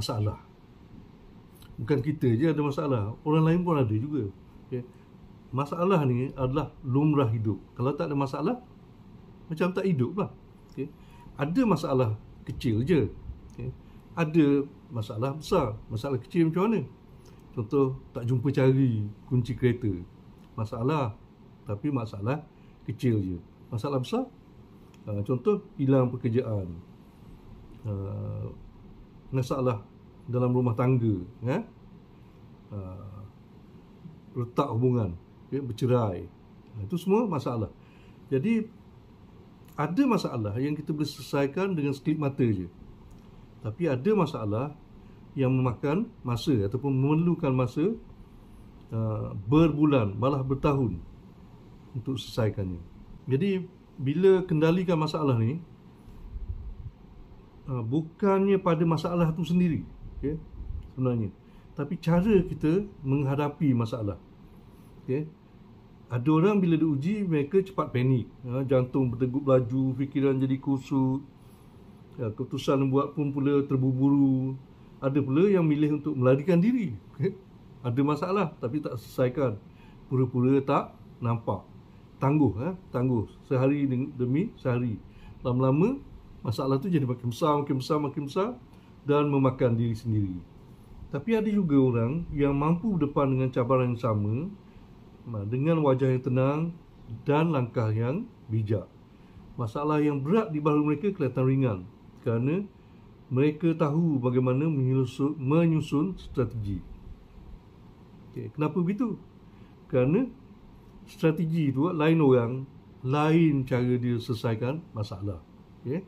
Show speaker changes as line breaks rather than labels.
masalah. Bukan kita je ada masalah, orang lain pun ada juga. Okay. Masalah ni adalah lumrah hidup. Kalau tak ada masalah, macam tak hidup lah. Okay. Ada masalah kecil je. Okay. Ada masalah besar. Masalah kecil macam mana? Contoh, tak jumpa cari kunci kereta. Masalah. Tapi masalah kecil je. Masalah besar, contoh, hilang pekerjaan. Masalah dalam rumah tangga, retak hubungan, bercerai. Itu semua masalah. Jadi ada masalah yang kita boleh selesaikan dengan sekelip mata je. Tapi ada masalah yang memakan masa ataupun memerlukan masa berbulan, malah bertahun untuk selesaikannya. Jadi bila kendalikan masalah ni, bukannya pada masalah tu sendiri, okay, sebenarnya, tapi cara kita menghadapi masalah. Okay. Ada orang bila diuji, mereka cepat panik, jantung berdegup laju, fikiran jadi kusut, keputusan buat pun pula terburu-buru. Ada pula yang milih untuk melarikan diri. Okay. Ada masalah tapi tak selesaikan, pura-pura tak nampak, tangguh, tangguh sehari demi sehari. Lama-lama masalah tu jadi makin besar dan memakan diri sendiri. Tapi ada juga orang yang mampu berdepan dengan cabaran yang sama dengan wajah yang tenang dan langkah yang bijak. Masalah yang berat di bahu mereka kelihatan ringan kerana mereka tahu bagaimana menyusun strategi. Okay, kenapa begitu? Kerana strategi itu lain orang, lain cara dia selesaikan masalah. Okay?